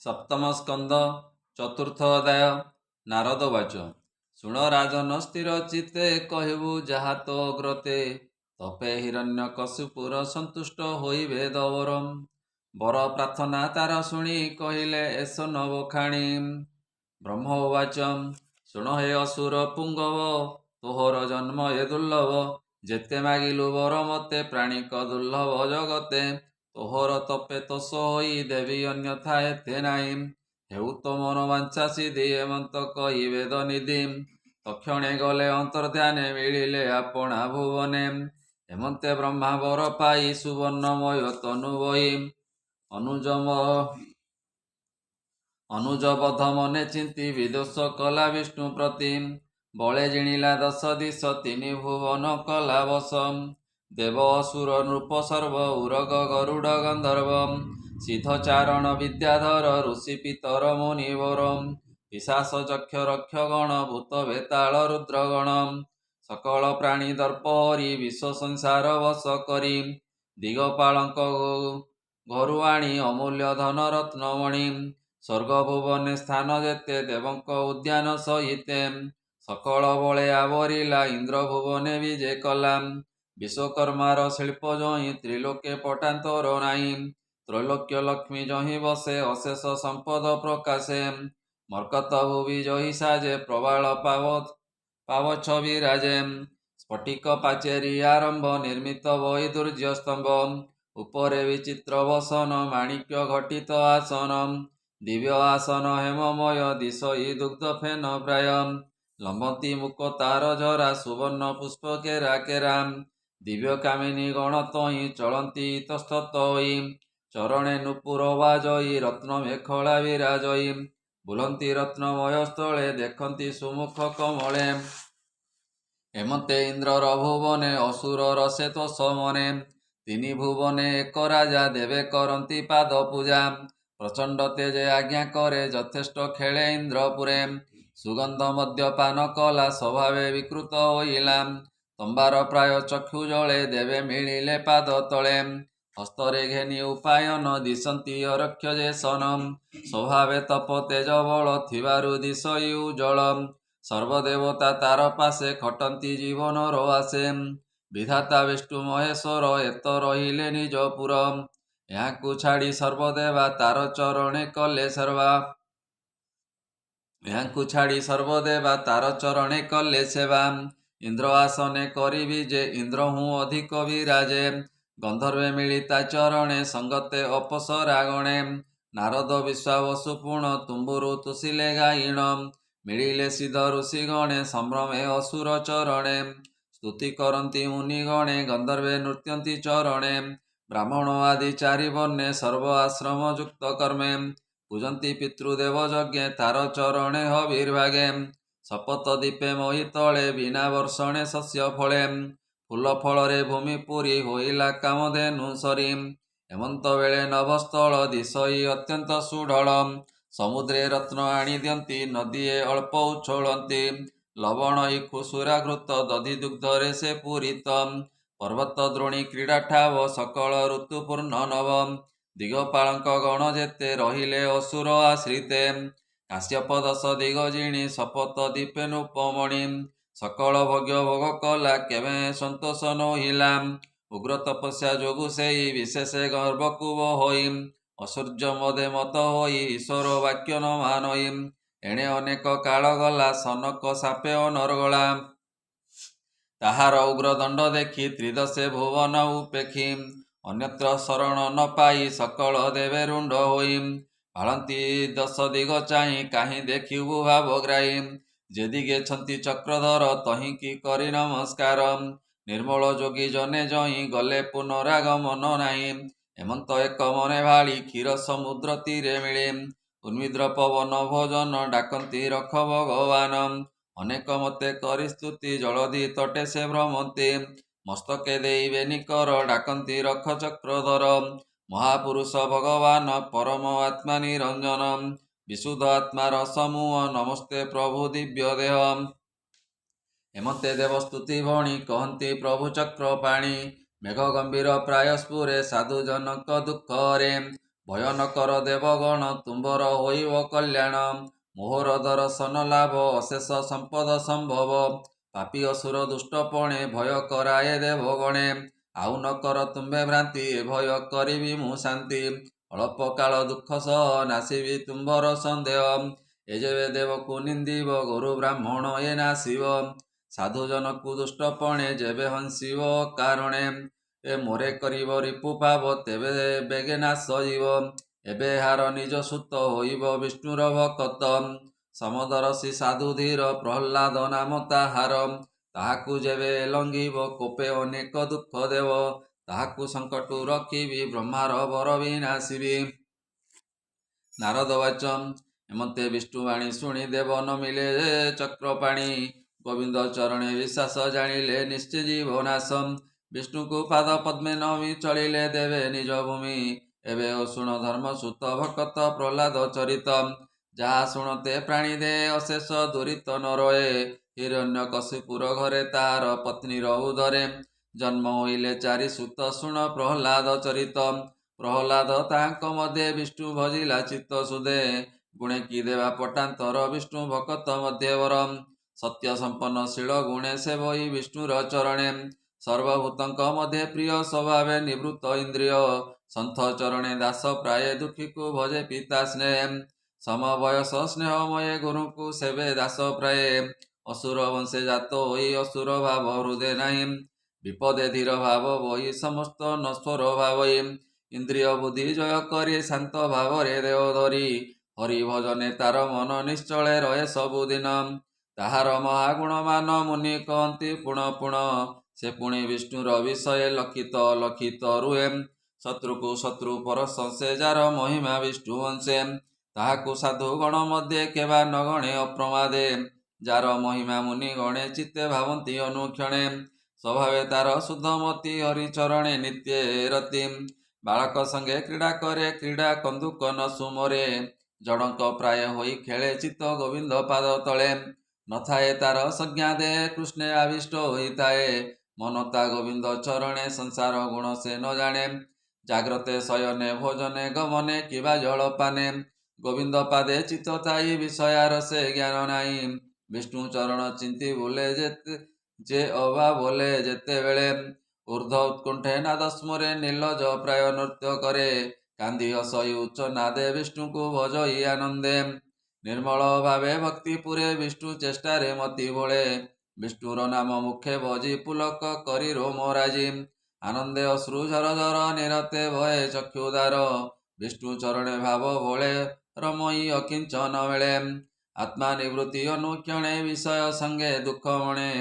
ସପ୍ତମ ସ୍କନ୍ଦ ଚତୁର୍ଥ ଅଧ୍ୟାୟ। ନାରଦ ବାଚ। ଶୁଣ ରାଜନ ସ୍ଥିର ଚିତ୍ତେ କହିବୁ ଯାହା ତ ଅଗ୍ରତେ ତପେ ହିରଣ୍ୟକଶିପୁର ସନ୍ତୁଷ୍ଟ ହୋଇବେ ଦବରମ୍। ବର ପ୍ରାର୍ଥନା ତାର ଶୁଣି କହିଲେ ଏସ ନବଖାଣି। ବ୍ରହ୍ମ ଉବାଚ। ଶୁଣ ହେ ଅସୁର ପୁଙ୍ଗବ ତୋହର ଜନ୍ମ ଏ ଦୁର୍ଲଭ। ଯେତେ ମାଗିଲୁ ବର ମତେ ପ୍ରାଣିକ ଦୁର୍ଲଭ ଜଗତେ। ତୋହର ତପେ ତୋଷ ହୋଇ ଦେବି ଅନ୍ୟଥା ଏତେ ନାହିଁ। ହେଉ ତ ମନ ବାଞ୍ଛା ସିଦ୍ଧି ଏମନ୍ତ କହି ବେଦ ନିଧି। ତକ୍ଷଣେ ଗଲେ ଅନ୍ତର୍ଧ୍ୟାନେ ମିଳିଲେ ଆପଣା ଭୁବନେ। ହେମନ୍ତେ ବ୍ରହ୍ମା ବର ପାଇ ସୁବର୍ଣ୍ଣମୟ ତନୁ ବହି। ଅନୁଜ ବଧ ମନେ ଚିନ୍ତି ବିଦୋଷ କଲା ବିଷ୍ଣୁ ପ୍ରତି। ବଳେ ଜିଣିଲା ଦଶ ଦିଶ ତିନି ଭୁବନ କଲା ବଶ। ଦେବ ଅସୁର ନୃପ ସର୍ବ ଉରଗ ଗରୁଡ଼ ଗନ୍ଧର୍ବ। ସିଦ୍ଧ ଚାରଣ ବିଦ୍ୟାଧର ଋଷି ପିତର ମୁନିବର। ପିଶାସ ଯକ୍ଷ ରକ୍ଷ ଗଣ ଭୂତ ବେତାଳ ରୁଦ୍ରଗଣ। ସକଳ ପ୍ରାଣୀ ଦର୍ପ ହରି ବିଶ୍ୱ ସଂସାର ବଶ କରି। ଦିଗପାଳଙ୍କ ଘରୁ ଆଣି ଅମୂଲ୍ୟ ଧନ ରତ୍ନମଣି। ସ୍ୱର୍ଗ ଭୁବନେ ସ୍ଥାନ ଯେତେ ଦେବଙ୍କ ଉଦ୍ୟାନ ସହିତେ। ସକଳ ବଳେ ଆବରିଲା ଇନ୍ଦ୍ର ଭୁବନେ ବିଜେ କଲା। ବିଶ୍ୱକର୍ମାର ଶିଳ୍ପ ଜହିଁ ତ୍ରିଲୋକେ ପଟାନ୍ତର ନାହିଁ। ତ୍ରୈଲୋକ୍ୟ ଲକ୍ଷ୍ମୀ ଜହିଁ ବସେ ଅଶେଷ ସମ୍ପଦ ପ୍ରକାଶେ। ମର୍କତ ଭୁବି ଜହି ସାଜେ ପ୍ରବାଳ ପାବଛ ବିରାଜେ। ସ୍ଫଟିକ ପାଚେରୀ ଆରମ୍ଭ ନିର୍ମିତ ବୈଦୁର୍ଯ୍ୟ ସ୍ତମ୍ଭ। ଉପରେ ବିଚିତ୍ର ବସନ ମାଣିକ୍ୟ ଘଟିତ ଆସନ। ଦିବ୍ୟ ଆସନ ହେମମୟ ଦିଶଇ ଦୁଗ୍ଧ ଫେନ ପ୍ରାୟ। ଲମ୍ବନ୍ତି ମୁକ ତାର ଝରା ସୁବର୍ଣ୍ଣ ପୁଷ୍ପ କେରା କେରା। ଦିବ୍ୟ କାମିନୀ ଗଣ ତହିଁ ଚଳନ୍ତି ଇତସ୍ତତ ହୋଇ। ଚରଣେ ନୂପୁର ବାଜଇ ରତ୍ନ ମେଖଳା ବିରାଜଇ। ବୁଲନ୍ତି ରତ୍ନମୟ ସ୍ଥଳେ ଦେଖନ୍ତି ସୁମୁଖ କମଳେ। ହେମନ୍ତେ ଇନ୍ଦ୍ରର ଭୁବନେ ଅସୁରର ସେ ତୋଷ ମନେ। ତିନି ଭୁବନେ ଏକ ରାଜା ଦେବେ କରନ୍ତି ପାଦ ପୂଜା। ପ୍ରଚଣ୍ଡ ତେଜେ ଆଜ୍ଞା କରେ ଯଥେଷ୍ଟ ଖେଳେ ଇନ୍ଦ୍ରପୁରେ। ସୁଗନ୍ଧ ମଦ୍ୟପାନ କଲା ସ୍ୱଭାବେ ବିକୃତ ହୋଇଲା। ତମ୍ବାର ପ୍ରାୟ ଚକ୍ଷୁ ଜଳେ ଦେବେ ମିଳିଲେ ପାଦ ତଳେ। ହସ୍ତରେ ଘେନି ଉପାୟନ ଦିଶନ୍ତି ଅରକ୍ଷ ଯେ ସନ। ସ୍ୱଭାବେ ତପ ତେଜ ବଳ ଥିବାରୁ ଦିଶଇ ଉଜ୍ଜଳ। ସର୍ବଦେବତା ତାର ପାଶେ ଖଟନ୍ତି ଜୀବନର ଆସେ। ବିଧାତା ବିଷ୍ଣୁ ମହେଶ୍ୱର ଏତ ରହିଲେ ନିଜ ପୁର। ଏହାକୁ ଛାଡ଼ି ସର୍ବଦେବା ତାର ଚରଣେ କଲେ ସେବା। ଏହାକୁ ଛାଡ଼ି ସର୍ବଦେବା ତାର ଚରଣେ କଲେ ସେବା। ଇନ୍ଦ୍ର ଆସନେ କରିବି ଯେ ଇନ୍ଦ୍ର ହୁଁ ଅଧିକ ବିରାଜେ। ଗନ୍ଧର୍ବେ ମିଳି ତା ଚରଣେ ସଙ୍ଗତେ ଅପସରା ଗଣେ। ନାରଦ ବିଶ୍ୱାବସୁ ପୁଣ ତୁମ୍ବୁରୁ ତୁସିଲେ ଗାଇଣ। ମିଳିଲେ ସିଦ୍ଧ ଋଷି ଗଣେ ସମ୍ଭ୍ରମେ ଅସୁର ଚରଣେ। ସ୍ତୁତି କରନ୍ତି ମୁନି ଗଣେ ଗନ୍ଧର୍ବେ ନୃତ୍ୟନ୍ତି ଚରଣେ। ବ୍ରାହ୍ମଣ ଆଦି ଚାରି ବର୍ଣ୍ଣେ ସର୍ବ ଆଶ୍ରମ ଯୁକ୍ତ କର୍ମେ। ପୂଜନ୍ତି ପିତୃଦେବ ଯଜ୍ଞେ ତାର ଚରଣେ ହବିର୍ଭାଗେ। ଶପଥ ଦୀପେ ମହି ତଳେ ବିନା ବର୍ଷଣେ ଶସ୍ୟ ଫଳେ। ଫୁଲ ଫଳରେ ଭୂମି ପୁରୀ ହୋଇଲା କାମଧେନୁ ସରି। ହେମନ୍ତ ବେଳେ ନଭସ୍ଥଳ ଦିଶଇ ଅତ୍ୟନ୍ତ ସୁଢଳ। ସମୁଦ୍ରେ ରତ୍ନ ଆଣି ଦିଅନ୍ତି ନଦୀଏ ଅଳ୍ପ ଉଛଳନ୍ତି। ଲବଣ ଇକ୍ଷୁ ସୁରାଘୃତ ଦଧି ଦୁଗ୍ଧରେ ସେ ପୂରିତ। ପର୍ବତ ଦ୍ରୋଣୀ କ୍ରୀଡ଼ା ଠାବ ସକଳ ଋତୁ ପୂର୍ଣ୍ଣ ନବ। ଦିଗପାଳଙ୍କ ଗଣ ଯେତେ ରହିଲେ ଅସୁର ଆଶ୍ରିତେ। କାଶ୍ୟପ ଦଶ ଦିଗ ଜିଣି ଶପଥ ଦୀପେ ନୃପମଣି। ସକଳ ଭୋଗ୍ୟ ଭୋଗ କଲା କେବେ ସନ୍ତୋଷ ନୋହିଲା। ଉଗ୍ର ତପସ୍ୟା ଯୋଗୁ ସେଇ ବିଶେଷେ ଗର୍ଭକୁବ ହୋଇ। ଅସୂର୍ଯ୍ୟ ମଦେ ମତ ହୋଇ ଈଶ୍ୱର ବାକ୍ୟ ନ ମାନଇ। ଏଣେ ଅନେକ କାଳ ଗଲା ସନକ ସାପେ ଅନର୍ଗଳା। ତାହାର ଉଗ୍ର ଦଣ୍ଡ ଦେଖି ତ୍ରିଦଶେ ଭୁବନ ଉପେକ୍ଷୀ। ଅନ୍ୟତ୍ର ଶରଣ ନ ପାଇ ସକଳ ଦେବେ ରୁଣ୍ଡ ହୋଇ। ଭାଳନ୍ତି ଦଶ ଦିଗ ଚାହିଁ କାହିଁ ଦେଖିବୁ ଭାବଗ୍ରାହୀ। ଯେଦିଗେଛନ୍ତି ଚକ୍ରଧର ତହିଁକି କରି ନମସ୍କାର। ନିର୍ମଳ ଯୋଗୀ ଜନେ ଜଇଁ ଗଲେ ପୁନରାଗମନ ନାହିଁ। ହେମନ୍ତ ଏକ ମନେ ଭାଳି କ୍ଷୀର ସମୁଦ୍ର ତୀରେ ମିଳେ। ଉନ୍ମିଦ୍ର ପବନ ଭୋଜନ ଡାକନ୍ତି ରଖ ଭଗବାନ। ଅନେକ ମତେ କରି ସ୍ତୁତି ଜଳଧି ତଟେ ସେ ଭ୍ରମନ୍ତି। ମସ୍ତକେ ଦେଇ ବେନିକର ଡାକନ୍ତି ରଖ ଚକ୍ରଧର। ମହାପୁରୁଷ ଭଗବାନ ପରମ ଆତ୍ମା ନିରଞ୍ଜନ। ବିଶୁଦ୍ଧ ଆତ୍ମାର ସମୂହ ନମସ୍ତେ ପ୍ରଭୁ ଦିବ୍ୟ ଦେହ। ହେମନ୍ତେ ଦେବ ସ୍ତୁତି ଭଣି କହନ୍ତି ପ୍ରଭୁ ଚକ୍ର ପାଣି। ମେଘ ଗମ୍ଭୀର ପ୍ରାୟ ସ୍ଫୁରେ ସାଧୁ ଜନକ ଦୁଃଖରେ। ଭୟ ନ କର ଦେବଗଣ ତୁମ୍ଭର ହୋଇବ କଲ୍ୟାଣ। ମୋହର ଦର୍ଶନ ଲାଭ ଅଶେଷ ସମ୍ପଦ ସମ୍ଭବ। ପାପୀ ଅସୁର ଦୁଷ୍ଟପଣେ ଭୟ କରାଏ ଦେବଗଣେ। ଆଉ ନ କର ତୁମ୍ଭେ ଭ୍ରାନ୍ତି ଏ ଭୟ କରିବି ମୁଁ ଶାନ୍ତି। ଅଳ୍ପ କାଳ ଦୁଃଖ ସହ ନାସିବି ତୁମ୍ଭର ସନ୍ଦେହ। ଏ ଯେବେ ଦେବକୁ ନିନ୍ଦିବ ଗୁରୁ ବ୍ରାହ୍ମଣ ଏ ନାସିବ। ସାଧୁଜନକୁ ଦୁଷ୍ଟପଣେ ଯେବେ ହଂସିବ କାରଣେ। ଏ ମୋରେ କରିବ ରିପୁ ପାବ ତେବେ ବେଗେ ନାଶ ଯିବ। ଏବେ ହାର ନିଜ ସୁତ ହୋଇବ ବିଷ୍ଣୁର ଭକତ। ସମଦର୍ଶୀ ସାଧୁ ଧୀର ପ୍ରହ୍ଲାଦ ନାମ ତାହାର। ତାହାକୁ ଯେବେ ଲଙ୍ଘିବ କୋପେ ଅନେକ ଦୁଃଖ ଦେବ। ତାହାକୁ ସଙ୍କଟୁ ରଖିବି ବ୍ରହ୍ମାର ବର ବିନାଶିବି। ନାରଦ ବାଚ ଏମନ୍ତେ ବିଷ୍ଣୁବାଣୀ ଶୁଣି ଦେବ ନ ମିଳେ ଚକ୍ରପାଣି। ଗୋବିନ୍ଦ ଚରଣେ ବିଶ୍ୱାସ ଜାଣିଲେ ନିଶ୍ଚେ ଜୀବ ନାଶ। ବିଷ୍ଣୁକୁ ପାଦ ପଦ୍ମେ ନମି ଚଳିଲେ ଦେବେ ନିଜ ଭୂମି। ଏବେ ଓ ଶୁଣ ଧର୍ମ ସୁତ ଭକତ ପ୍ରହ୍ଲାଦ ଚରିତ। ଯାହା ଶୁଣତେ ପ୍ରାଣୀ ଦେ ଅଶେଷ ଦୁରିତ ନ ରହେ। ହିରଣ୍ୟକଶିପୁର ଘରେ ତାହାର ପତ୍ନୀର ଉଦରେ। ଜନ୍ମ ହୋଇଲେ ଚାରି ସୁତ ଶୁଣ ପ୍ରହ୍ଲାଦ ଚରିତ। ପ୍ରହ୍ଲାଦ ତାହାଙ୍କ ମଧ୍ୟେ ବିଷ୍ଣୁ ଭଜିଲା ଚିତ୍ତ ସୁଦେ। ଗୁଣେ କି ଦେବା ପଟାନ୍ତର ବିଷ୍ଣୁ ଭକତ ମଧ୍ୟବର। ସତ୍ୟ ସମ୍ପନ୍ନ ଶୀଳ ଗୁଣେ ସେବଇ ବିଷ୍ଣୁର ଚରଣେ। ସର୍ବଭୂତଙ୍କ ମଧ୍ୟରେ ପ୍ରିୟ ସ୍ୱଭାବେ ନିବୃତ୍ତ ଇନ୍ଦ୍ରିୟ। ସନ୍ଥ ଚରଣେ ଦାସ ପ୍ରାୟ ଦୁଃଖୀକୁ ଭଜେ ପିତା ସ୍ନେହ। ସମବୟସ ସ୍ନେହମୟେ ଗୁରୁଙ୍କୁ ସେବେ ଦାସ ପ୍ରାୟ। ଅସୁର ବଂଶେ ଜାତ ହୋଇ ଅସୁର ଭାବ ହୃଦେ ନାହିଁ। ବିପଦେ ଧୀର ଭାବ ବହି ସମସ୍ତ ନଶ୍ୱର ଭାବଇ। ଇନ୍ଦ୍ରିୟ ବୁଦ୍ଧି ଜୟ କରି ଶାନ୍ତ ଭାବରେ ଦେହ ଧରି। ହରି ଭଜନେ ତାର ମନ ନିଶ୍ଚଳେ ରହେ ସବୁଦିନ। ତାହାର ମହାଗୁଣମାନ ମୁନି କହନ୍ତି ପୁଣ ପୁଣ। ସେ ପୁଣି ବିଷ୍ଣୁର ବିଷୟ ଲକ୍ଷିତ ଲକ୍ଷିତ ରୁହେ। ଶତ୍ରୁକୁ ଶତ୍ରୁ ପରଶ ସେ ଯାର ମହିମା ବିଷ୍ଣୁ ଅଂଶେ। ତାହାକୁ ସାଧୁ ଗଣ ମଧ୍ୟ କେବା ନ ଗଣେ ଅପ୍ରମାଦେ। ଯାର ମହିମା ମୁନି ଗଣେ ଚିତ୍ତେ ଭାବନ୍ତି ଅନୁକ୍ଷଣେ। ସ୍ୱଭାବେ ତାର ଶୁଦ୍ଧମତି ହରିଚରଣେ ନିତ୍ୟେ ରତି। ବାଳକ ସଙ୍ଗେ କ୍ରୀଡ଼ା କରେ କ୍ରୀଡ଼ା କନ୍ଦୁକ ନ ସୁମରେ। ଜଣଙ୍କ ପ୍ରାୟ ହୋଇ ଖେଳେ ଚିତ୍ତ ଗୋବିନ୍ଦ ପାଦ ତଳେ। ନଥାଏ ତାର ସଂଜ୍ଞା ଦେ କୃଷ୍ଣେ ଆବିଷ୍ଟ ହୋଇଥାଏ। ମନ ତା ଗୋବିନ୍ଦ ଚରଣେ ସଂସାର ଗୁଣ ସେ ନ ଜାଣେ। ଜାଗ୍ରତେ ଶୟନେ ଭୋଜନେ ଗମନେ କିବା ଜଳପାନେ। ଗୋବିନ୍ଦ ପାଦେ ଚିତ୍ତ ଥାଇ ବିଷୟାର ସେ ଜ୍ଞାନ ନାହିଁ। ବିଷ୍ଣୁ ଚରଣ ଚିନ୍ତି ବୁଲେ ଯେ ଅବା ବୋଲେ ଯେତେବେଳେ। ଊର୍ଦ୍ଧ୍ୱ ଉତ୍କଣ୍ଠେ ନାଦ ସ୍ମରେ ନିର୍ଲଜ ପ୍ରାୟ ନୃତ୍ୟ କରେ। କାନ୍ଦି ହସଇ ଉଚ୍ଚ ନାଦେ ବିଷ୍ଣୁକୁ ଭଜଇ ଆନନ୍ଦେ। ନିର୍ମଳ ଭାବେ ଭକ୍ତି ପୁରେ ବିଷ୍ଣୁ ଚେଷ୍ଟାରେ ମତି ଭୋଳେ। ବିଷ୍ଣୁର ନାମ ମୁଖେ ଭଜି ପୁଲକ କରି ରୋମ ରାଜି। ଆନନ୍ଦେ ଅଶ୍ରୁ ଝର ଝର ନିରତେ ଭଏ ଚକ୍ଷୁଦାର। ବିଷ୍ଣୁ ଚରଣେ ଭାବ ଭୋଳେ ରମଇ ଅକିଞ୍ଚନ ମିଳେ। ଆତ୍ମା ନିବୃତ୍ତି ଅନୁକ୍ଷଣେ ବିଷୟ ସଙ୍ଗେ ଦୁଃଖ ମଣେ।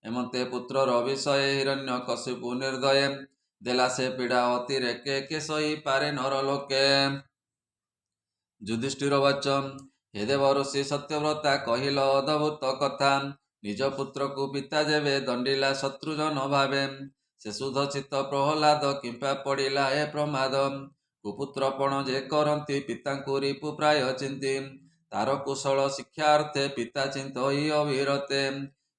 ଏମନ୍ତେ ପୁତ୍ରର ବିଷୟ ହିରଣ୍ୟ କଶିପୁ ନିର୍ଦ୍ଦୟେ। ଦେଲା ସେ ପୀଡ଼ା ଅତିରେକେ କେ ସହି ପାରେ ନର ଲୋକେ। ଯୁଧିଷ୍ଠିର ବାଚ ହେ ଦେବ ଋଷି ସତ୍ୟବ୍ରତା କହିଲ ଅଦ୍ଭୁତ କଥା। ନିଜ ପୁତ୍ରକୁ ପିତା ଯେବେ ଦଣ୍ଡିଲା ଶତ୍ରୁଜନ ଭାବେ। ସେ ସୁଧ ଚିତ୍ତ ପ୍ରହ୍ଲାଦ କିମ୍ପା ପଡ଼ିଲା ଏ ପ୍ରମାଦ। କୁପୁତ୍ରପଣ ଯେ କରନ୍ତି ପିତାଙ୍କୁ ରିପୁ ପ୍ରାୟ ଚିନ୍ତି। ତାର କୁଶଳ ଶିକ୍ଷା ଅର୍ଥେ ପିତା ଚିନ୍ତଇ ଅବିରତେ।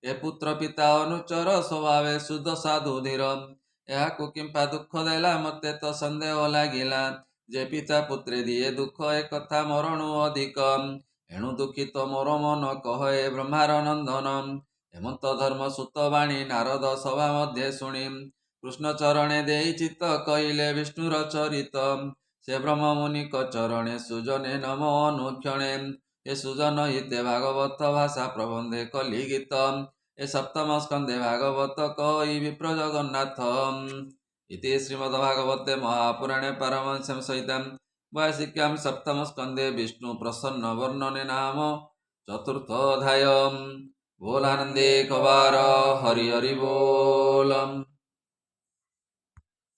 ଏ ପୁତ୍ର ପିତା ଅନୁଚର ସ୍ୱଭାବେ ଶୁଦ୍ଧ ସାଧୁ ଧୀର। ଏହାକୁ କିମ୍ପା ଦୁଃଖ ଦେଲା ମତେ ତ ସନ୍ଦେହ ଲାଗିଲା। ଯେ ପିତା ପୁତ୍ରେ ଦିଏ ଦୁଃଖ ଏ କଥା ମରଣୁ ଅଧିକ। ଏଣୁ ଦୁଃଖିତ ମୋର ମନ କହେ ବ୍ରହ୍ମାର ନନ୍ଦନ। ହେମନ୍ତ ଧର୍ମ ସୁତ ବାଣୀ ନାରଦ ସଭା ମଧ୍ୟ ଶୁଣି। କୃଷ୍ଣ ଚରଣେ ଦେଇ ଚିତ୍ତ କହିଲେ ବିଷ୍ଣୁର ଚରିତ। ସେ ବ୍ରହ୍ମ ମୁନିକ ଚରଣେ ସୁଜନେ ନମ ଅନୁକ୍ଷଣେ। ଏ ସୁଜନ ହିତେ ଭାଗବତ ଭାଷା ପ୍ରବନ୍ଧେ କଲି ଗୀତ। ଏ ସପ୍ତମ ସ୍କନ୍ଧେ ଭାଗବତ କହି ବିପ୍ର ଜଗନ୍ନାଥ। ଇତି ଶ୍ରୀମଦ୍ଭାଗବତେ ମହାପୁରାଣେ ପାରମହଂସ୍ୟାଂ ସହିତାଂ ବୈୟାସିକ୍ୟାं ସପ୍ତମ ସ୍କନ୍ଧे ବିଷ୍ଣୁ ପ୍ରସନ୍ନ ବର୍ଣ୍ଣନେ ନାମ ଚତୁର୍ଥ ଅଧ୍ୟାୟ। बोल आनंदे कवार हरि हरि बोल।